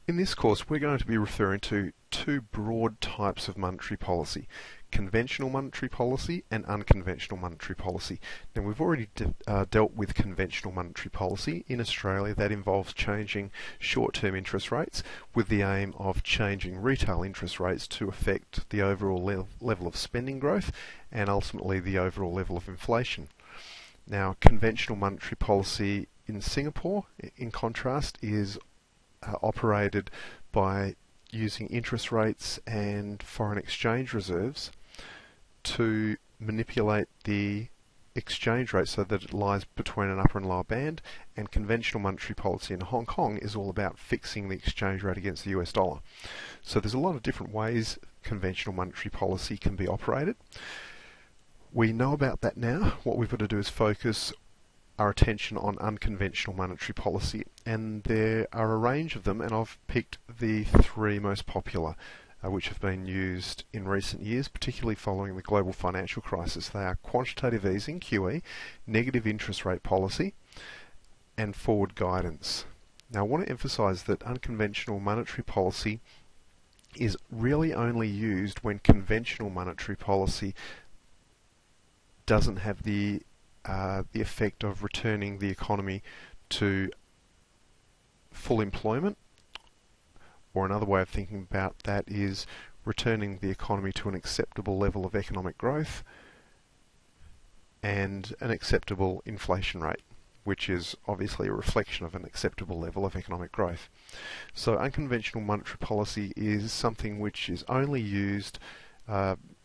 In this course, we're going to be referring to two broad types of monetary policy: conventional monetary policy and unconventional monetary policy. Now, we've already dealt with conventional monetary policy in Australia. That involves changing short-term interest rates with the aim of changing retail interest rates to affect the overall level of spending growth and ultimately the overall level of inflation. Now, conventional monetary policy in Singapore, in contrast, is operated by using interest rates and foreign exchange reserves to manipulate the exchange rate so that it lies between an upper and lower band, and conventional monetary policy in Hong Kong is all about fixing the exchange rate against the US dollar. So there's a lot of different ways conventional monetary policy can be operated. We know about that now. What we've got to do is focus our attention on unconventional monetary policy, and there are a range of them, and I've picked the three most popular which have been used in recent years, particularly following the global financial crisis. They are quantitative easing, QE, negative interest rate policy, and forward guidance. Now, I want to emphasize that unconventional monetary policy is really only used when conventional monetary policy doesn't have the effect of returning the economy to full employment, or another way of thinking about that is returning the economy to an acceptable level of economic growth and an acceptable inflation rate, which is obviously a reflection of an acceptable level of economic growth. So unconventional monetary policy is something which is only used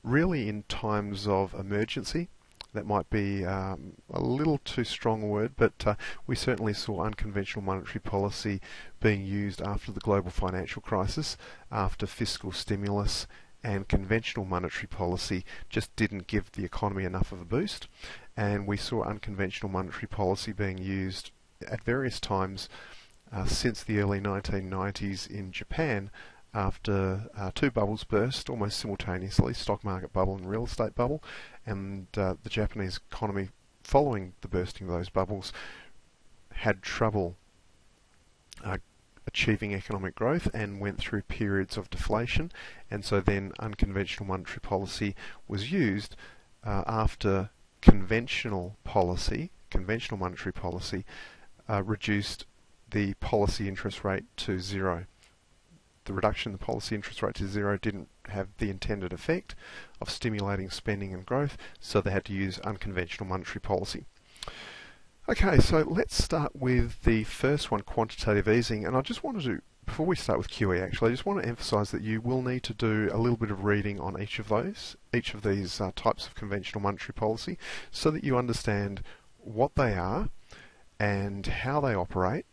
really in times of emergency. That might be a little too strong a word, but we certainly saw unconventional monetary policy being used after the global financial crisis, after fiscal stimulus, and conventional monetary policy just didn't give the economy enough of a boost. And we saw unconventional monetary policy being used at various times since the early 1990s in Japan, after two bubbles burst almost simultaneously, stock market bubble and real estate bubble, and the Japanese economy following the bursting of those bubbles had trouble achieving economic growth and went through periods of deflation, and so then unconventional monetary policy was used after conventional monetary policy reduced the policy interest rate to zero. The reduction in the policy interest rate to zero didn't have the intended effect of stimulating spending and growth, so they had to use unconventional monetary policy. Okay, so let's start with the first one, quantitative easing, and I just wanted to, before we start with QE actually, I just want to emphasize that you will need to do a little bit of reading on each of these types of conventional monetary policy, so that you understand what they are and how they operate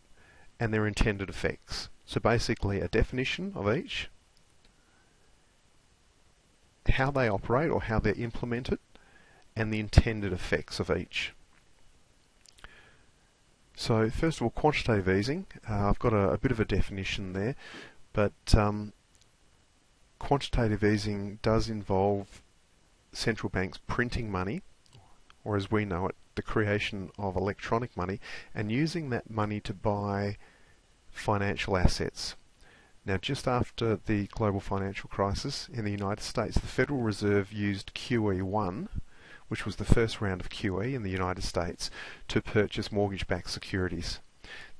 and their intended effects. So basically a definition of each, how they operate or how they're implemented, and the intended effects of each. So first of all, quantitative easing. I've got a bit of a definition there, but quantitative easing does involve central banks printing money, or as we know it, the creation of electronic money, and using that money to buy financial assets. Now, just after the global financial crisis in the United States, the Federal Reserve used QE1, which was the first round of QE in the United States, to purchase mortgage-backed securities.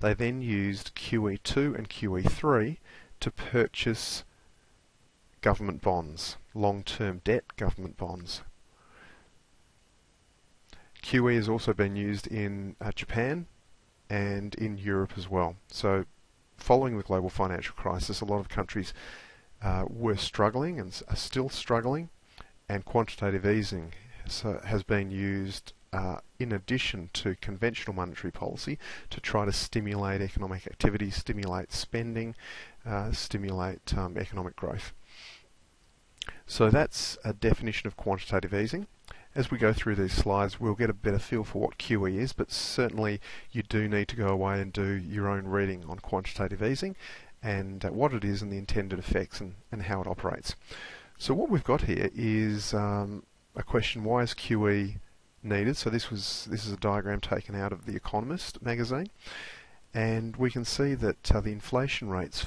They then used QE2 and QE3 to purchase government bonds, long-term debt government bonds. QE has also been used in Japan and in Europe as well. So following the global financial crisis, a lot of countries were struggling and are still struggling, and quantitative easing has been used in addition to conventional monetary policy to try to stimulate economic activity, stimulate spending, stimulate economic growth. So that's a definition of quantitative easing. As we go through these slides, we'll get a better feel for what QE is, but certainly you do need to go away and do your own reading on quantitative easing and what it is and the intended effects and how it operates. So what we've got here is a question: why is QE needed? So this is a diagram taken out of The Economist magazine, and we can see that the inflation rates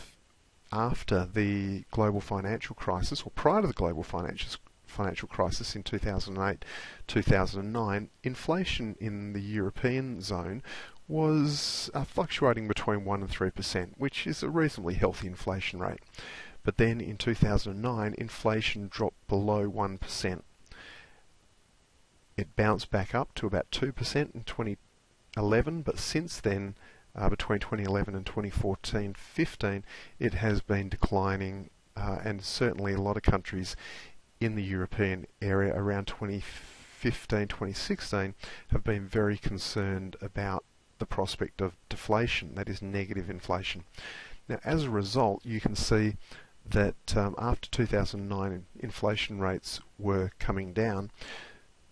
after the global financial crisis, or prior to the global financial crisis in 2008, 2009, inflation in the European zone was fluctuating between 1 and 3%, which is a reasonably healthy inflation rate. But then in 2009, inflation dropped below 1%. It bounced back up to about 2% in 2011, but since then, between 2011 and 2014-15, it has been declining, and certainly a lot of countries in the European area around 2015, 2016 have been very concerned about the prospect of deflation, that is negative inflation. Now, as a result, you can see that after 2009, inflation rates were coming down,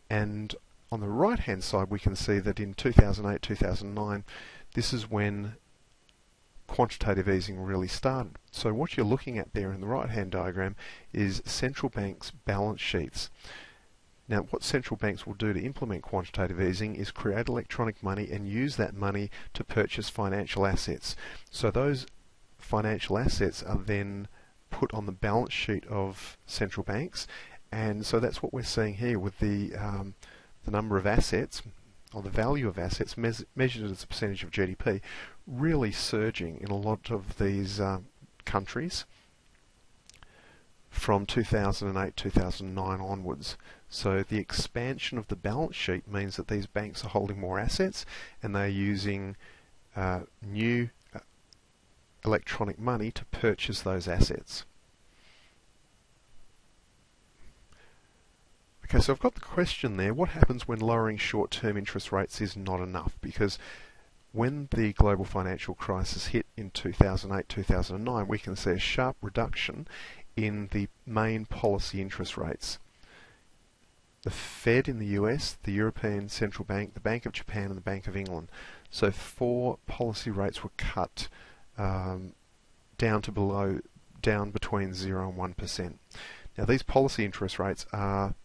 and on the right-hand side, we can see that in 2008, 2009, this is when quantitative easing really started. So what you're looking at there in the right-hand diagram is central banks' balance sheets. Now, what central banks will do to implement quantitative easing is create electronic money and use that money to purchase financial assets. So those financial assets are then put on the balance sheet of central banks, and so that's what we're seeing here with the number of assets, or the value of assets measured as a percentage of GDP, really surging in a lot of these countries from 2008, 2009 onwards. So the expansion of the balance sheet means that these banks are holding more assets, and they're using new electronic money to purchase those assets. Okay, so I've got the question there, what happens when lowering short-term interest rates is not enough? Because when the global financial crisis hit in 2008, 2009, we can see a sharp reduction in the main policy interest rates. The Fed in the US, the European Central Bank, the Bank of Japan and the Bank of England. So 4 policy rates were cut down between 0 and 1%. Now these policy interest rates are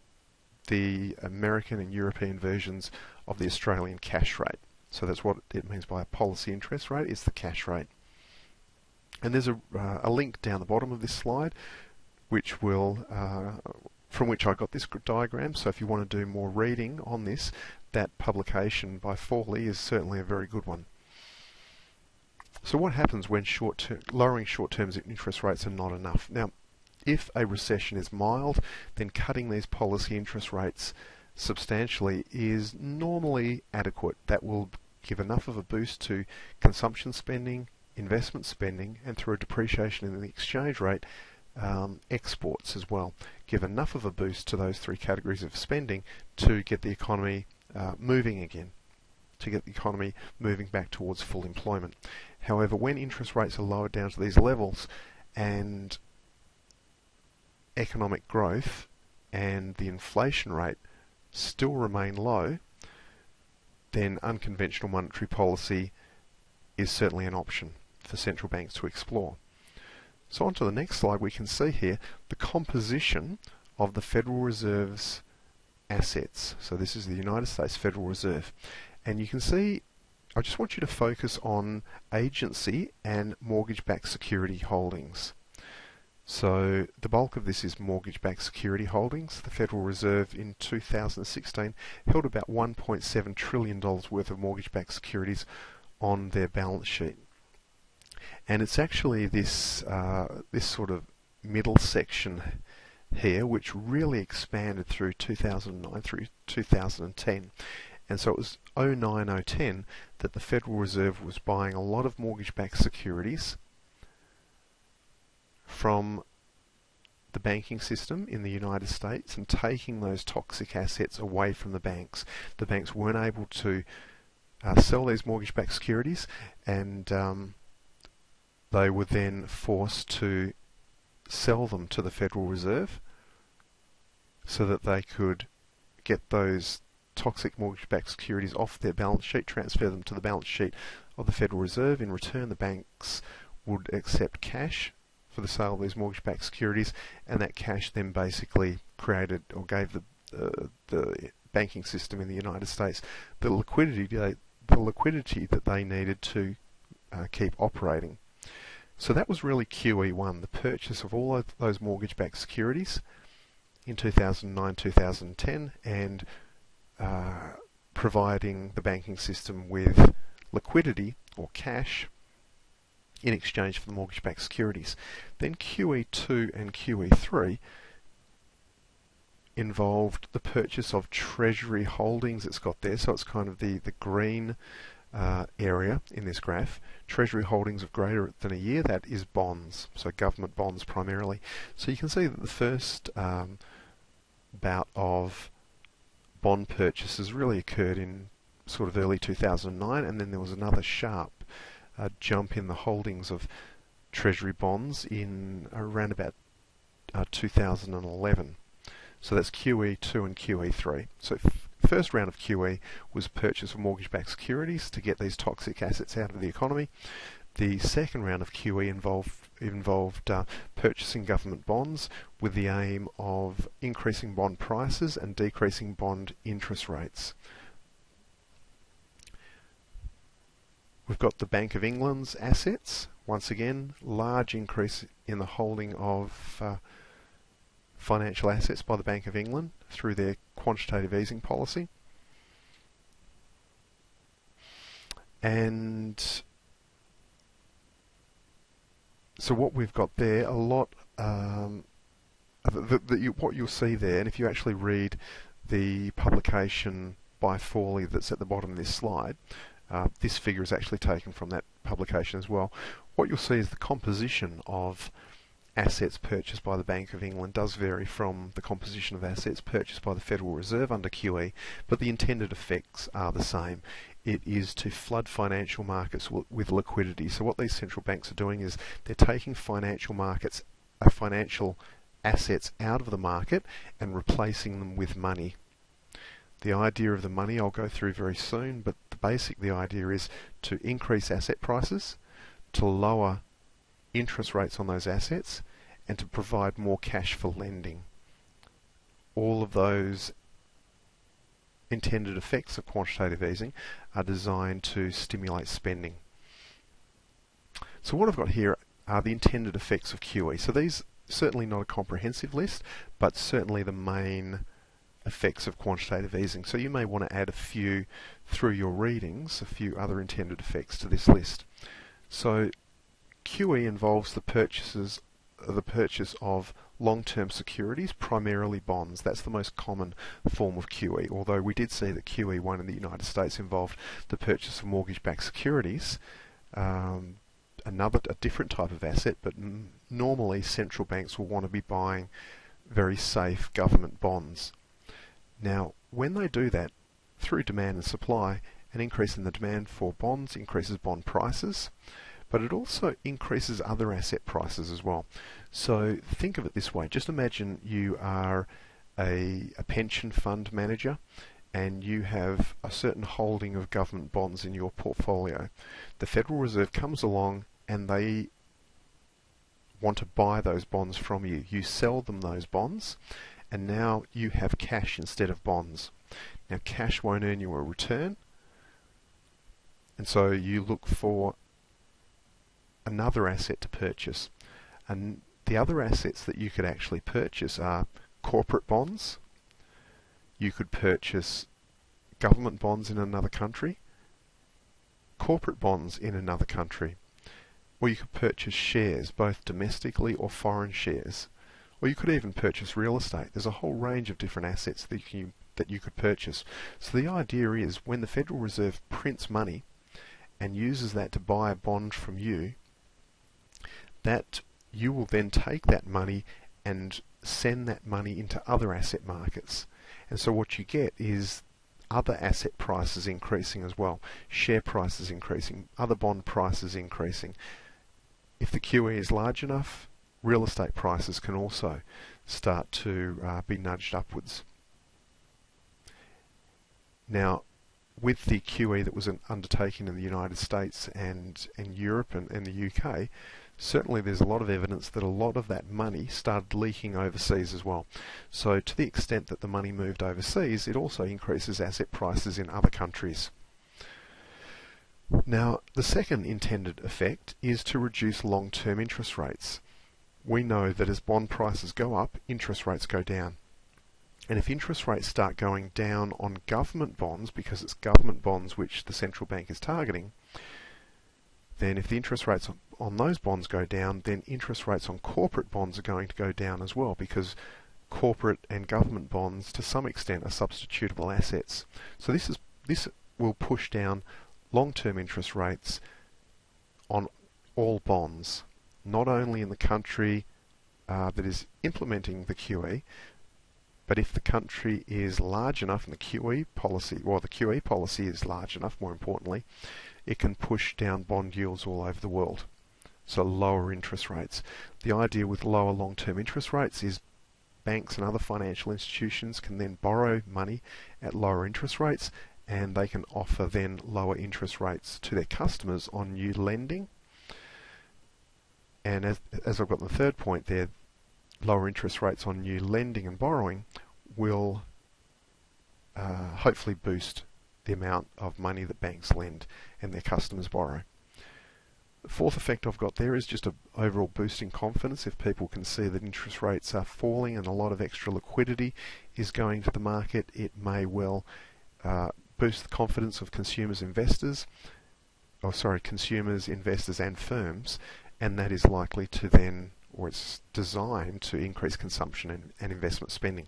the American and European versions of the Australian cash rate. So that's what it means by a policy interest rate, is the cash rate. And there's a link down the bottom of this slide which will from which I got this diagram. So if you want to do more reading on this, that publication by Fawley is certainly a very good one. So what happens when lowering short-term interest rates are not enough? Now, if a recession is mild, then cutting these policy interest rates substantially is normally adequate. That will give enough of a boost to consumption spending, investment spending, and through a depreciation in the exchange rate, exports as well. Give enough of a boost to those 3 categories of spending to get the economy moving again, to get the economy moving back towards full employment. However, when interest rates are lowered down to these levels and economic growth and the inflation rate still remain low, then unconventional monetary policy is certainly an option for central banks to explore. So on to the next slide, we can see here the composition of the Federal Reserve's assets. So this is the United States Federal Reserve. And you can see, I just want you to focus on agency and mortgage-backed security holdings. So the bulk of this is mortgage-backed security holdings. The Federal Reserve in 2016 held about $1.7 trillion worth of mortgage-backed securities on their balance sheet. And it's actually this sort of middle section here which really expanded through 2009 through 2010. And so it was 2009-2010 that the Federal Reserve was buying a lot of mortgage-backed securities from the banking system in the United States and taking those toxic assets away from the banks. The banks weren't able to sell these mortgage-backed securities, and they were then forced to sell them to the Federal Reserve so that they could get those toxic mortgage-backed securities off their balance sheet, transfer them to the balance sheet of the Federal Reserve. In return, the banks would accept cash for the sale of these mortgage-backed securities, and that cash then basically created or gave the banking system in the United States the liquidity that they needed to keep operating. So that was really QE1, the purchase of all of those mortgage-backed securities in 2009-2010 and providing the banking system with liquidity or cash in exchange for the mortgage-backed securities. Then QE2 and QE3 involved the purchase of treasury holdings. It's got there, so it's kind of the green area in this graph. Treasury holdings of greater than a year, that is bonds, so government bonds primarily. So you can see that the first bout of bond purchases really occurred in sort of early 2009, and then there was another sharp jump in the holdings of treasury bonds in around about 2011. So that's QE2 and QE3. So first round of QE was purchase of mortgage-backed securities to get these toxic assets out of the economy. The second round of QE involved purchasing government bonds with the aim of increasing bond prices and decreasing bond interest rates. We've got the Bank of England's assets. Once again, large increase in the holding of financial assets by the Bank of England through their quantitative easing policy. And so what we've got there, a lot, what you'll see there, and if you actually read the publication by Fawley that's at the bottom of this slide, this figure is actually taken from that publication as well. What you'll see is the composition of assets purchased by the Bank of England does vary from the composition of assets purchased by the Federal Reserve under QE, but the intended effects are the same. It is to flood financial markets with liquidity. So what these central banks are doing is they're taking financial markets, financial assets out of the market and replacing them with money. The idea of the money I'll go through very soon, but the idea is to increase asset prices, to lower interest rates on those assets, and to provide more cash for lending. All of those intended effects of quantitative easing are designed to stimulate spending. So what I've got here are the intended effects of QE. So these certainly not a comprehensive list, but certainly the main effects of quantitative easing. So you may want to add a few through your readings, a few other intended effects to this list. So QE involves the purchase of long-term securities, primarily bonds. That's the most common form of QE, although we did see that QE1 in the United States involved the purchase of mortgage-backed securities, a different type of asset, but normally central banks will want to be buying very safe government bonds. Now, when they do that, through demand and supply, an increase in the demand for bonds increases bond prices, but it also increases other asset prices as well. So think of it this way. Just imagine you are a pension fund manager and you have a certain holding of government bonds in your portfolio. The Federal Reserve comes along and they want to buy those bonds from you. You sell them those bonds, and now you have cash instead of bonds. Now cash won't earn you a return, and so you look for another asset to purchase. And the other assets that you could actually purchase are corporate bonds. You could purchase government bonds in another country, corporate bonds in another country, or you could purchase shares, both domestically or foreign shares. Or you could even purchase real estate. There's a whole range of different assets that you could purchase. So the idea is when the Federal Reserve prints money and uses that to buy a bond from you, that you will then take that money and send that money into other asset markets. And so what you get is other asset prices increasing as well, share prices increasing, other bond prices increasing. If the QE is large enough, real estate prices can also start to be nudged upwards. Now, with the QE that was undertaken in the United States and Europe and the UK, certainly there's a lot of evidence that a lot of that money started leaking overseas as well. So to the extent that the money moved overseas, it also increases asset prices in other countries. Now, the second intended effect is to reduce long-term interest rates. We know that as bond prices go up, interest rates go down. And if interest rates start going down on government bonds, because it's government bonds which the central bank is targeting, then if the interest rates on those bonds go down, then interest rates on corporate bonds are going to go down as well, because corporate and government bonds to some extent are substitutable assets. So this will push down long-term interest rates on all bonds, not only in the country that is implementing the QE, but if the country is large enough and the QE policy is large enough, more importantly, it can push down bond yields all over the world. So lower interest rates. The idea with lower long-term interest rates is banks and other financial institutions can then borrow money at lower interest rates, and they can offer then lower interest rates to their customers on new lending. And as I've got the third point there, lower interest rates on new lending and borrowing will hopefully boost the amount of money that banks lend and their customers borrow. The fourth effect I've got there is just an overall boost in confidence. If people can see that interest rates are falling and a lot of extra liquidity is going to the market, it may well boost the confidence of consumers, investors, and firms, and that is likely to then, or it's designed to increase consumption and investment spending.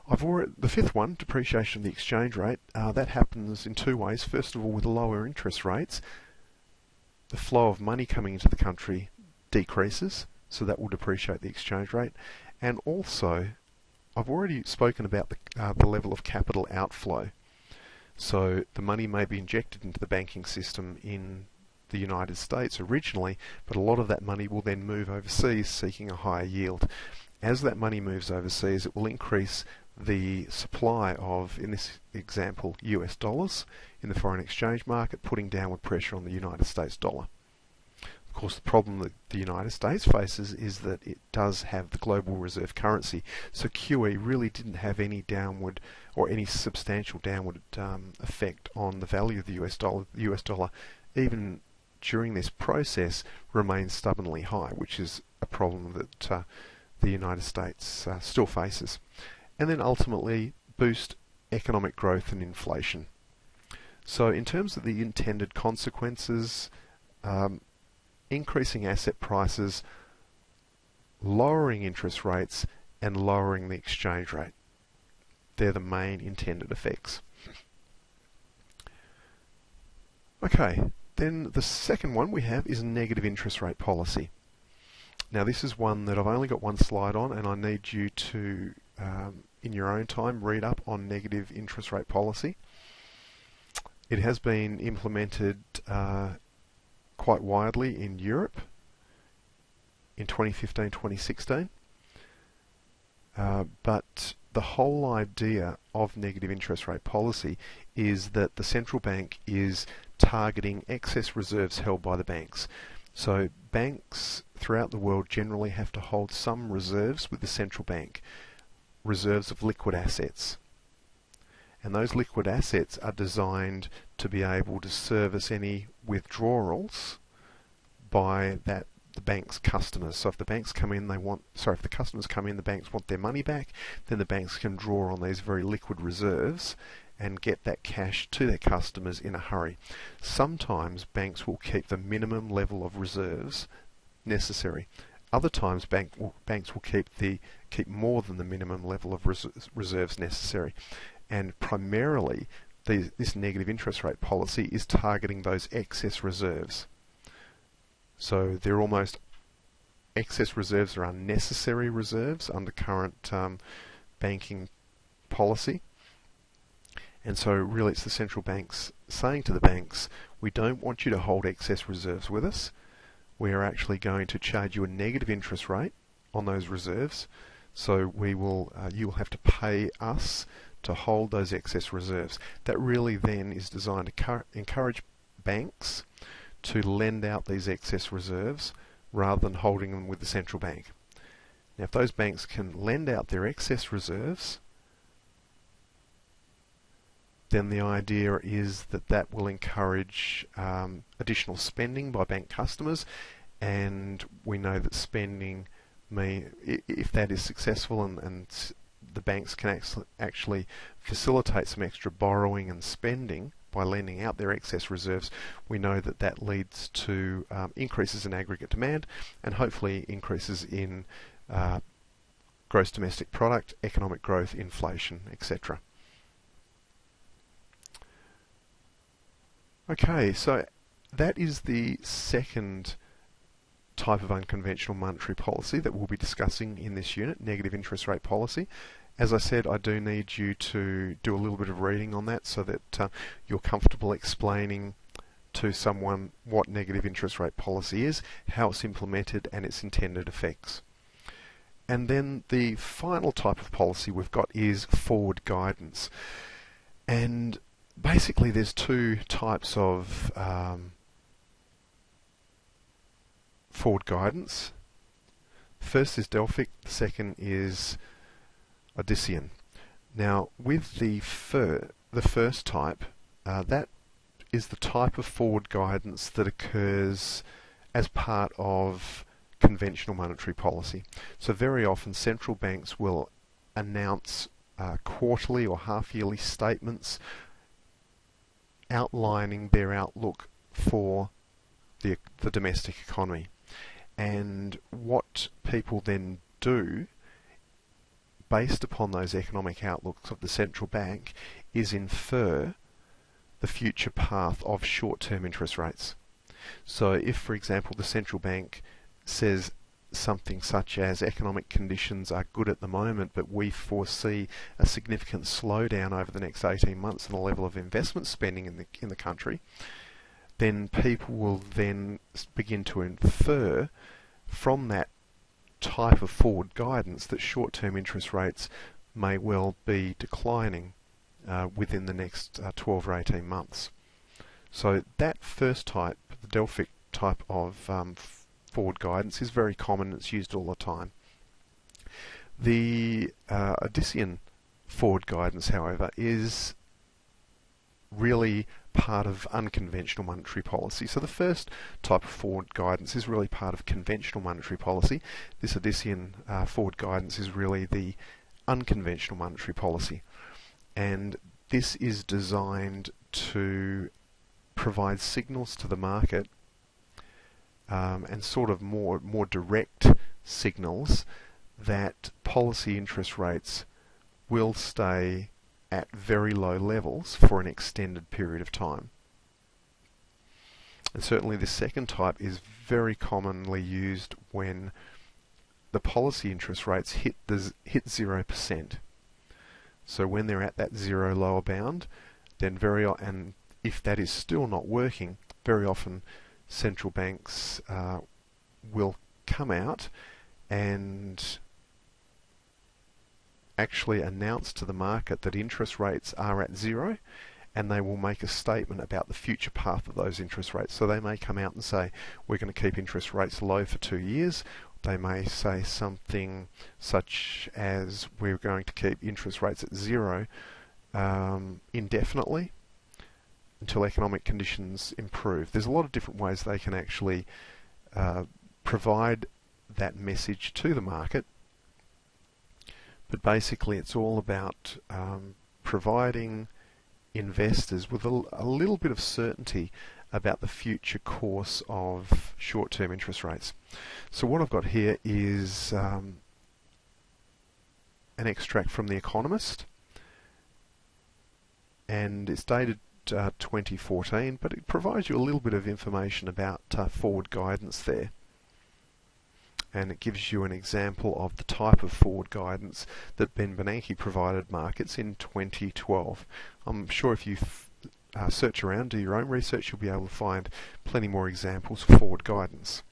The fifth one, depreciation of the exchange rate, that happens in two ways. First of all, with lower interest rates, the flow of money coming into the country decreases, so that will depreciate the exchange rate. And also, I've already spoken about the level of capital outflow. So the money may be injected into the banking system in the United States originally, but a lot of that money will then move overseas seeking a higher yield. As that money moves overseas, it will increase the supply of, in this example, US dollars in the foreign exchange market, putting downward pressure on the United States dollar. Of course, the problem that the United States faces is that it does have the global reserve currency, so QE really didn't have any downward or any substantial downward effect on the value of the US dollar. The US dollar, even during this process, remains stubbornly high, which is a problem that the United States still faces. And then ultimately boost economic growth and inflation. So in terms of the intended consequences, increasing asset prices, lowering interest rates, and lowering the exchange rate. They're the main intended effects. Okay, then the second one we have is negative interest rate policy. Now this is one that I've only got one slide on, and I need you to, in your own time, read up on negative interest rate policy. It has been implemented quite widely in Europe in 2015-2016, but the whole idea of negative interest rate policy is that the central bank is targeting excess reserves held by the banks. So banks throughout the world generally have to hold some reserves with the central bank, reserves of liquid assets. And those liquid assets are designed to be able to service any withdrawals by the bank's customers. So if the banks come in, if the customers come in, the banks want their money back, then the banks can draw on these very liquid reserves and get that cash to their customers in a hurry. Sometimes banks will keep the minimum level of reserves necessary. Other times banks will keep more than the minimum level of reserves necessary. And primarily, this negative interest rate policy is targeting those excess reserves. So they're almost excess reserves are unnecessary reserves under current banking policy. And so really it's the central banks saying to the banks, we don't want you to hold excess reserves with us. We are actually going to charge you a negative interest rate on those reserves. So you will have to pay us to hold those excess reserves. That really then is designed to encourage banks to lend out these excess reserves rather than holding them with the central bank. Now if those banks can lend out their excess reserves, then the idea is that that will encourage additional spending by bank customers, and we know that spending if that is successful and the banks can actually facilitate some extra borrowing and spending by lending out their excess reserves, we know that that leads to increases in aggregate demand and hopefully increases in gross domestic product, economic growth, inflation, etc. Okay, so that is the second type of unconventional monetary policy that we'll be discussing in this unit, negative interest rate policy. As I said, I do need you to do a little bit of reading on that so that you're comfortable explaining to someone what negative interest rate policy is, how it's implemented, and its intended effects. And then the final type of policy we've got is forward guidance. And basically there's two types of forward guidance. First is Delphic, the second is Odyssean. Now, with the first type, that is the type of forward guidance that occurs as part of conventional monetary policy. So very often central banks will announce quarterly or half-yearly statements outlining their outlook for the domestic economy. And what people then do, based upon those economic outlooks of the central bank, is infer the future path of short-term interest rates. So if, for example, the central bank says something such as economic conditions are good at the moment, but we foresee a significant slowdown over the next 18 months in the level of investment spending in the country, then people will then begin to infer from that type of forward guidance that short-term interest rates may well be declining within the next 12 or 18 months. So that first type, the Delphic type of forward guidance, is very common. It's used all the time. The Odyssean forward guidance, however, is really part of unconventional monetary policy. So the first type of forward guidance is really part of conventional monetary policy. This Odyssean forward guidance is really the unconventional monetary policy. And this is designed to provide signals to the market and sort of more direct signals that policy interest rates will stay at very low levels for an extended period of time. And certainly the second type is very commonly used when the policy interest rates hit 0%. So when they're at that zero lower bound, then and if that is still not working, very often central banks will come out and actually announce to the market that interest rates are at zero, and they will make a statement about the future path of those interest rates. So they may come out and say, we're going to keep interest rates low for 2 years. They may say something such as, we're going to keep interest rates at zero indefinitely until economic conditions improve. There's a lot of different ways they can actually provide that message to the market. But basically it's all about providing investors with a little bit of certainty about the future course of short-term interest rates. So what I've got here is an extract from The Economist, and it's dated 2014, but it provides you a little bit of information about forward guidance there. And it gives you an example of the type of forward guidance that Ben Bernanke provided markets in 2012. I'm sure if you search around, do your own research, you'll be able to find plenty more examples of forward guidance.